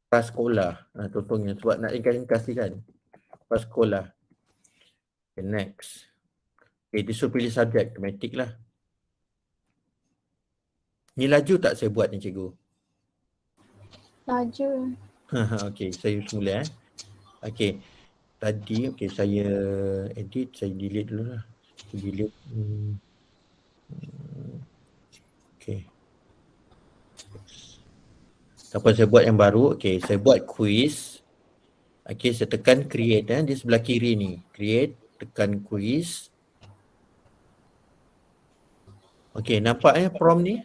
prasekolah. Contohnya sebab nak ringkas ni kan. Prasekolah. Okay, next. Okay, dia suruh pilih subjek, matematik lah. Ni laju tak saya buat ni cikgu? Laju. Okey, saya mula Okey. Tadi saya edit, saya delete dulu lah. Delete. Okey. Apa saya buat yang baru? Okey, saya buat quiz. Okey, saya tekan create di sebelah kiri ni. Create, tekan quiz. Okey, nampak prompt ni?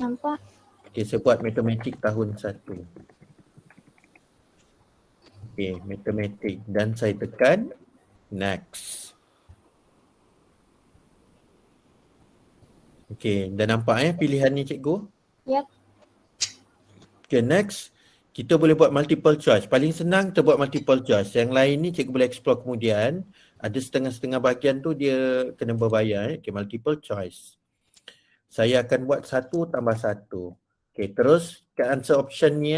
Nampak. Okey, saya buat matematik tahun 1. Okey, matematik dan saya tekan next. Okey, dah nampak pilihan ni cikgu? Yep. Okay, next. Kita boleh buat multiple choice. Paling senang kita buat multiple choice. Yang lain ni cikgu boleh explore kemudian. Ada setengah-setengah bahagian tu dia kena berbayar. Okay, multiple choice. Saya akan buat 1 tambah 1. Okay, terus kat answer option ni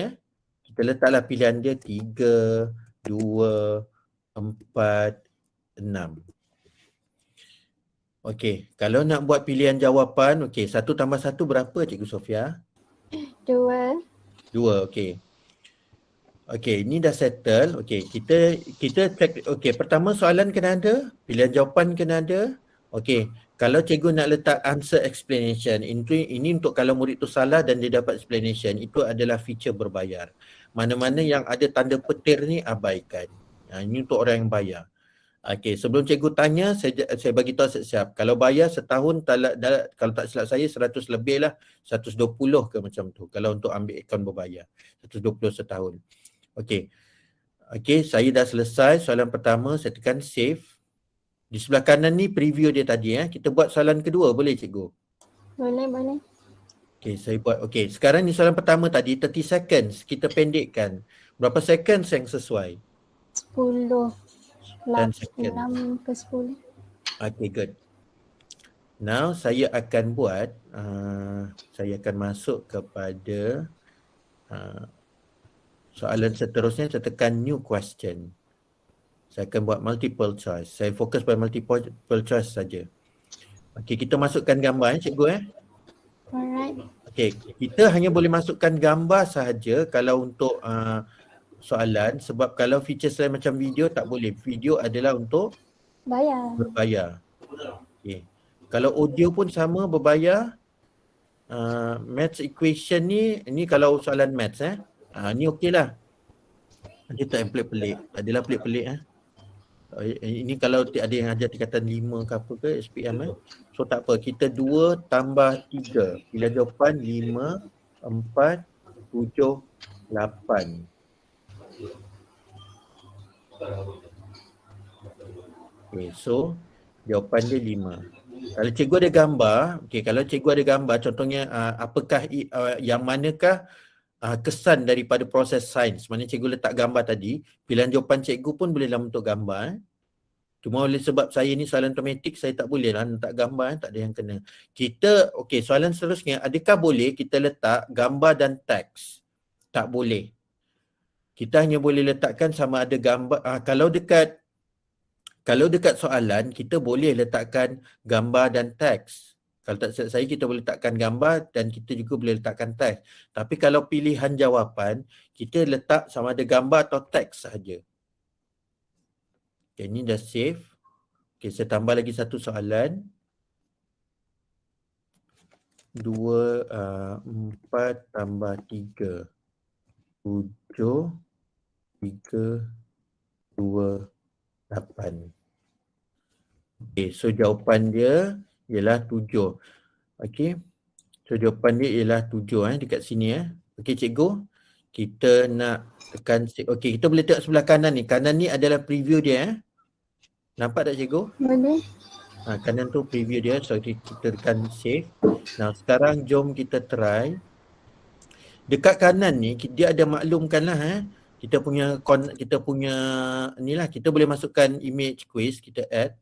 kita letaklah pilihan dia 3, 2, 4, 6. Okey, kalau nak buat pilihan jawapan, okey, 1 tambah 1 berapa Cikgu Sofia? 2. 2, okey. Okey, ni dah settle. Okey, kita check. Okey, pertama soalan kena ada, pilihan jawapan kena ada. Okey, kalau cikgu nak letak answer explanation, ini untuk kalau murid tu salah dan dia dapat explanation, itu adalah feature berbayar. Mana-mana yang ada tanda petir ni abaikan. Ini untuk orang yang bayar. Okey, sebelum cikgu tanya, saya bagi tahu siap-siap. Kalau bayar setahun, kalau tak silap saya 100 lebih lah, 120 ke macam tu. Kalau untuk ambil akaun berbayar, 120 setahun. Okey. Okey, saya dah selesai soalan pertama, saya tekan save. Di sebelah kanan ni preview dia tadi Kita buat soalan kedua, boleh cikgu? Boleh. Okey, saya buat. Okey, sekarang ni soalan pertama tadi 30 seconds. Kita pendekkan. Berapa seconds yang sesuai? 10. 10 seconds. 6 ke 10. Okay, good. Now, saya akan buat, saya akan masuk kepada soalan seterusnya. Saya tekan new question. Saya akan buat multiple choice. Saya fokus pada multiple choice saja. Okay, kita masukkan gambar cikgu Alright. Okay, kita hanya boleh masukkan gambar sahaja kalau untuk soalan, sebab kalau features lain macam video tak boleh. Video adalah untuk berbayar. Okay. Kalau audio pun sama berbayar. Maths equation ni kalau soalan maths ni okey lah. Dia tak yang pelik-pelik. Adalah pelik-pelik Ini kalau ada yang ajar tingkatan 5 ke apa ke SPM So tak apa, kita 2 tambah 3. Bila jawapan 5, 4, 7, 8. Okay, so jawapan dia 5. Kalau cikgu ada gambar, kalau cikgu ada gambar, contohnya apakah yang manakah kesan daripada proses sains. Mana cikgu letak gambar tadi, pilihan jawapan cikgu pun boleh dalam bentuk gambar. Cuma oleh sebab saya ni soalan automatik, saya tak boleh lah letak gambar, tak ada yang kena. Kita, soalan seterusnya, adakah boleh kita letak gambar dan teks? Tak boleh. Kita hanya boleh letakkan sama ada gambar, kalau dekat soalan, kita boleh letakkan gambar dan teks. Kalau tak silap saya, kita boleh letakkan gambar dan kita juga boleh letakkan teks. Tapi kalau pilihan jawapan, kita letak sama ada gambar atau teks sahaja. Okay, ini dah save. Okay, saya tambah lagi satu soalan. 2, 4 tambah 3. 7, 3, 2, 8. Okay, so jawapan dia ialah 7. Okay. So jawapan dia ialah 7 dekat sini Okey cikgu. Kita nak tekan okey, kita boleh tengok sebelah kanan ni. Kanan ni adalah preview dia Nampak tak cikgu? Boleh. Kanan tu preview dia. So kita tekan save. Nah, sekarang jom kita try. Dekat kanan ni dia ada maklumkan lah kita punya inilah, kita boleh masukkan image quiz, kita add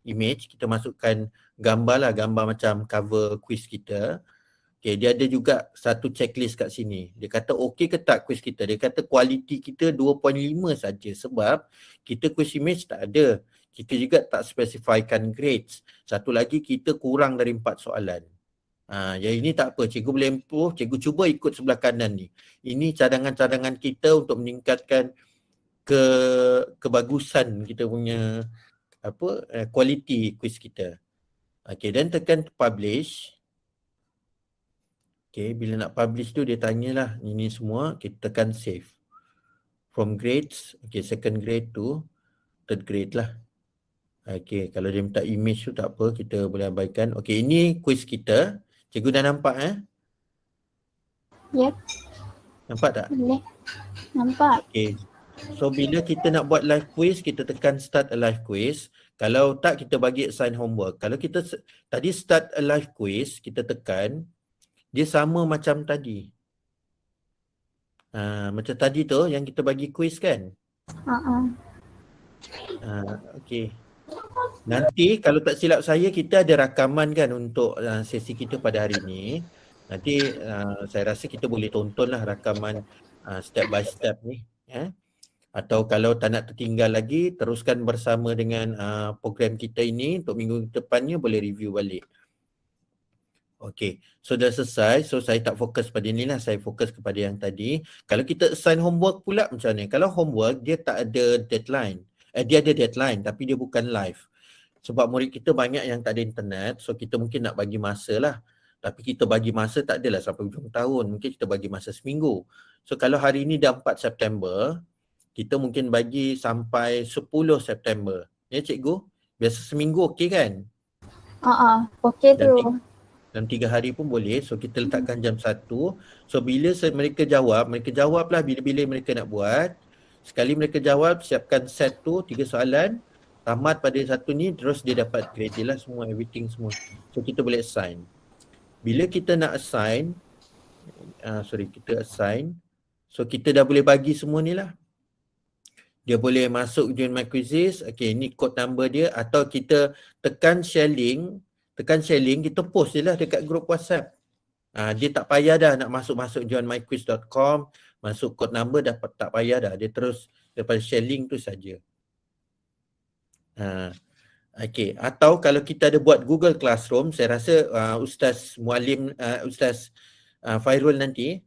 image, kita masukkan gambar lah, gambar macam cover quiz kita. Okay, dia ada juga satu checklist kat sini. Dia kata okey ke tak quiz kita. Dia kata kualiti kita 2.5 saja sebab kita quiz image tak ada. Kita juga tak specifykan grades. Satu lagi, kita kurang dari 4 soalan. Yang ini tak apa, cikgu boleh improve, cikgu cuba ikut sebelah kanan ni. Ini cadangan-cadangan kita untuk meningkatkan kebagusan kita punya kualiti quiz kita. Okey, dan tekan publish. Okay, bila nak publish tu dia tanyalah ini semua, kita tekan save. From grades, second grade to third grade lah. Okay, kalau dia minta image tu tak apa, kita boleh abaikan. Okay, ini quiz kita. Cikgu dah nampak Yep. Nampak tak? Boleh. Nampak. Okay. So bila kita nak buat live quiz, kita tekan start a live quiz. Kalau tak, kita bagi assign homework. Kalau kita tadi start a live quiz, kita tekan, dia sama macam tadi. Macam tadi tu yang kita bagi quiz kan? Okey. Nanti kalau tak silap saya, kita ada rakaman kan untuk sesi kita pada hari ini. Nanti saya rasa kita boleh tontonlah rakaman step by step ni. Atau kalau tak nak tertinggal lagi, teruskan bersama dengan program kita ini untuk minggu depannya boleh review balik. Okey, so dah selesai. So saya tak fokus pada ni lah, saya fokus kepada yang tadi. Kalau kita assign homework pula macam ni. Kalau homework dia tak ada deadline. Dia ada deadline tapi dia bukan live. Sebab murid kita banyak yang tak ada internet, so kita mungkin nak bagi masa lah. Tapi kita bagi masa tak adalah sampai hujung tahun. Mungkin kita bagi masa seminggu. So kalau hari ni dah 4 September, kita mungkin bagi sampai 10 September. Ya cikgu? Biasa seminggu okey kan? Okey tu. Dalam 3 hari pun boleh. So kita letakkan jam 1. So bila mereka jawablah bila-bila mereka nak buat. Sekali mereka jawab, siapkan set tu 3 soalan. Tamat pada satu ni, terus dia dapat grade dia lah semua, everything semua. So kita boleh assign. Bila kita nak assign, kita assign. So kita dah boleh bagi semua ni lah. Dia boleh masuk join my quizzes. Okay, ni code number dia. Atau kita tekan share link, kita post je lah dekat grup WhatsApp. Dia tak payah dah nak masuk joinmyquiz.com, masuk code number dapat, tak payah dah. Dia terus daripada share link tu saja. Okay. Atau kalau kita ada buat Google Classroom, saya rasa Ustaz Mualim, Ustaz Fairul nanti,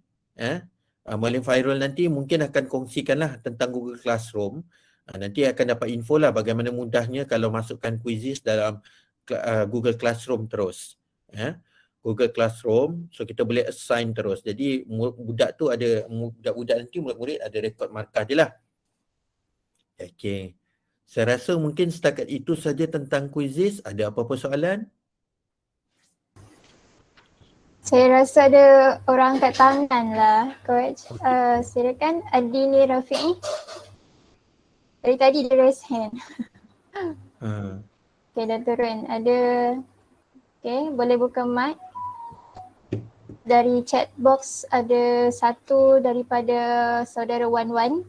Mualim Fairul nanti mungkin akan kongsikanlah tentang Google Classroom. Nanti akan dapat info lah bagaimana mudahnya kalau masukkan quizzes dalam Google Classroom terus. Google Classroom, so kita boleh assign terus. Jadi budak tu ada, budak-budak nanti murid-murid ada rekod markah dia lah. Okay. Saya rasa mungkin setakat itu saja tentang quizzes. Ada apa-apa soalan? Saya rasa ada orang angkat tangan lah, Coach. Silakan Adini Rafiq ni. Dari tadi dia raise hand. Ha. Okay, dah turun. Ada, okay, boleh buka mic. Dari chat box ada satu daripada saudara Wan Wan.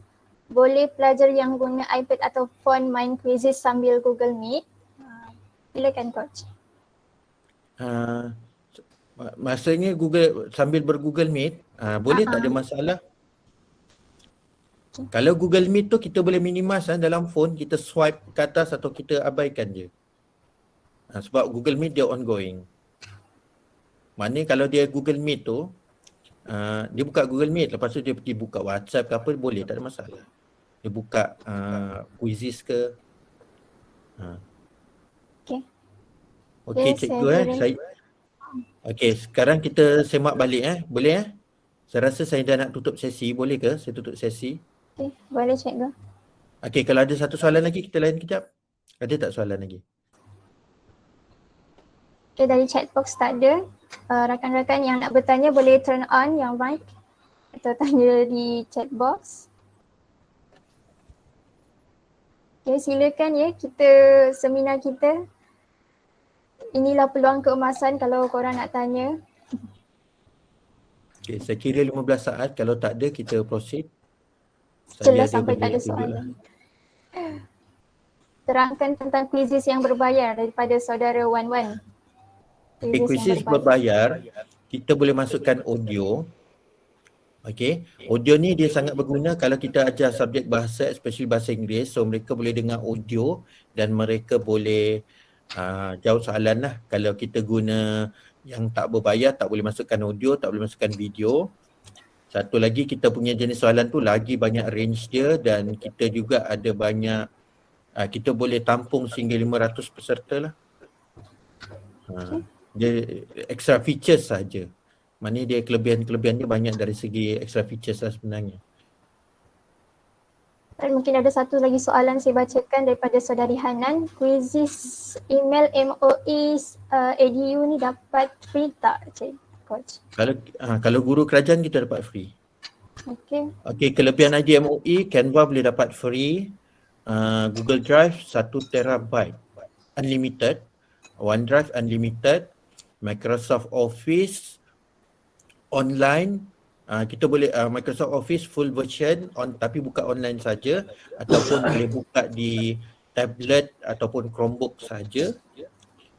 Boleh pelajar yang guna iPad atau phone main quizzes sambil Google Meet. Silakan Coach. Maksudnya Google sambil ber-Google Meet, boleh tak ada masalah. Kalau Google Meet tu kita boleh minimize dalam phone, kita swipe ke atas atau kita abaikan je. Sebab Google Meet dia ongoing. Maknanya kalau dia Google Meet tu, dia buka Google Meet, lepas tu dia pergi buka WhatsApp ke apa, boleh, tak ada masalah. Dia buka quizzes ke. Okay. Okey, Yes, cikgu saya Okey, sekarang kita semak balik boleh Saya rasa saya dah nak tutup sesi, boleh ke saya tutup sesi? okay, boleh cikgu. Okey, kalau ada satu soalan lagi kita lain kejap. Ada tak soalan lagi? Okay, dari chat box tak ada. Rakan-rakan yang nak bertanya boleh turn on yang mic atau tanya di chat box. Okay, silakan ya, seminar kita. Inilah peluang keemasan kalau korang nak tanya. Okey, saya kira 15 saat, kalau tak ada kita proceed. Jelas Saya ada sampai benda tak ada nak tunjuk lah. soalan. Terangkan tentang quizzes yang berbayar daripada saudara Wan Wan. Quizzes berbayar, kita boleh masukkan audio. Okey, audio ni dia sangat berguna kalau kita ajar subjek bahasa, especially bahasa Inggeris. So mereka boleh dengar audio dan mereka boleh jawab soalan lah. Kalau kita guna yang tak berbayar, tak boleh masukkan audio, tak boleh masukkan video. Satu lagi, kita punya jenis soalan tu lagi banyak range dia, dan kita juga ada banyak, kita boleh tampung sehingga 500 peserta lah. Dia extra features saja. Maknanya dia kelebihan-kelebihan dia banyak dari segi extra features lah sebenarnya. Dan mungkin ada satu lagi soalan saya bacakan daripada saudari Hanan. Quizzes email MOE edu ni dapat free tak, Coach? Kalau guru kerajaan kita dapat free. Okey, kelebihan IDMOE, Canva boleh dapat free, Google Drive 1 terabyte unlimited, OneDrive unlimited, Microsoft Office online, kita boleh Microsoft Office full version tapi buka online saja, ataupun boleh buka di tablet ataupun Chromebook saja.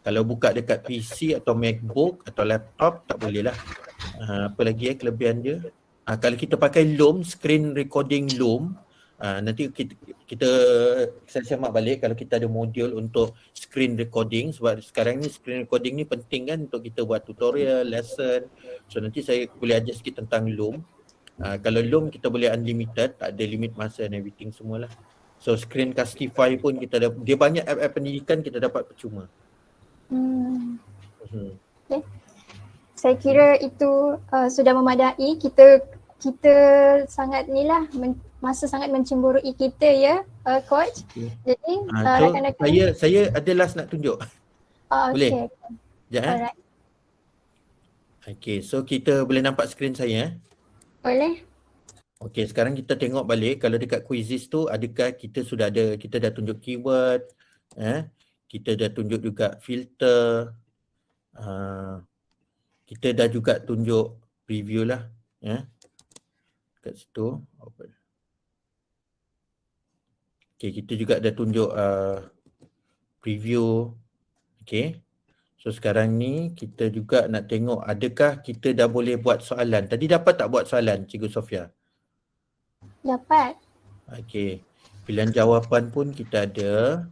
Kalau buka dekat PC atau MacBook atau laptop tak boleh lah. Apa lagi kelebihan dia? Kalau kita pakai Loom, screen recording Loom, nanti saya semak balik kalau kita ada modul untuk screen recording, sebab sekarang ni screen recording ni penting kan untuk kita buat tutorial, lesson. So nanti saya boleh ajar sikit tentang Loom. Kalau Loom kita boleh unlimited, tak ada limit masa and everything semualah. So Screencastify pun kita ada, dia banyak app-app pendidikan kita dapat percuma. Okay. Saya kira itu sudah memadai. Kita sangat masa sangat mencemburui kita ya, Coach. Jadi rakan-rakan saya ada last nak tunjuk. Boleh? Sekejap Alright. Okay, so kita boleh nampak skrin saya Boleh. Okay, sekarang kita tengok balik kalau dekat quizzes tu adakah kita dah tunjuk keyword, kita dah tunjuk juga filter, kita dah juga tunjuk preview lah kat situ. Okay, kita juga dah tunjuk preview. Okay, so sekarang ni kita juga nak tengok adakah kita dah boleh buat soalan. Tadi dapat tak buat soalan Cikgu Sofia? Dapat. Okay, pilihan jawapan pun kita ada.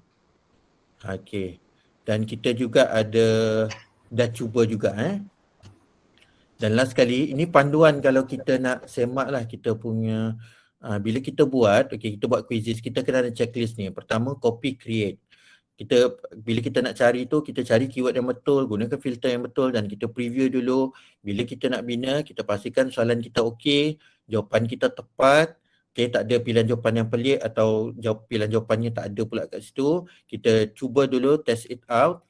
Okay, dan kita juga dah cuba juga Dan last kali, ini panduan kalau kita nak semak lah kita punya, bila kita buat quizzes, kita kena ada checklist ni. Pertama, copy, create. Bila kita nak cari tu, kita cari keyword yang betul, gunakan filter yang betul dan kita preview dulu. Bila kita nak bina, kita pastikan soalan kita okey, jawapan kita tepat. Tak ada pilihan jawapan yang pelik atau pilihan jawapannya tak ada pula kat situ. Kita cuba dulu, test it out.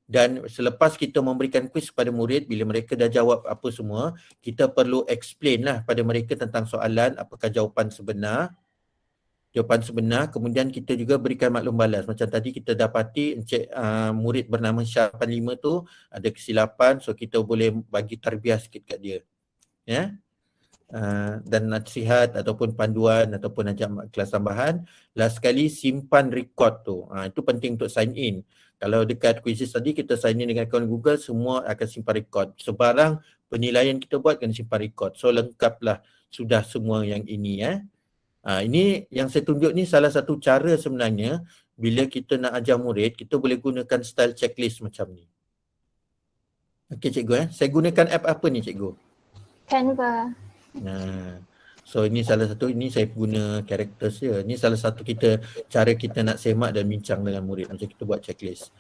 Dan selepas kita memberikan kuis kepada murid, bila mereka dah jawab apa semua, kita perlu explain lah pada mereka tentang soalan, apakah jawapan sebenar, kemudian kita juga berikan maklum balas. Macam tadi kita dapati Encik murid bernama Syah 85 tu ada kesilapan, so kita boleh bagi tarbiyah sikit kat dia. Ya. Dan nasihat ataupun panduan ataupun ajak kelas tambahan. Last sekali simpan record tu. Itu penting untuk sign in. Kalau dekat quizzes tadi kita sign in dengan akaun Google, semua akan simpan record. Sebarang penilaian kita buat kena simpan record. So lengkaplah sudah semua yang ini ya. Ini yang saya tunjuk ni salah satu cara sebenarnya bila kita nak ajar murid, kita boleh gunakan style checklist macam ni. Okey cikgu saya gunakan app apa ni cikgu? Canva. So ini salah satu, ini saya guna characters je. Ini salah satu cara kita nak semak dan bincang dengan murid macam kita buat checklist.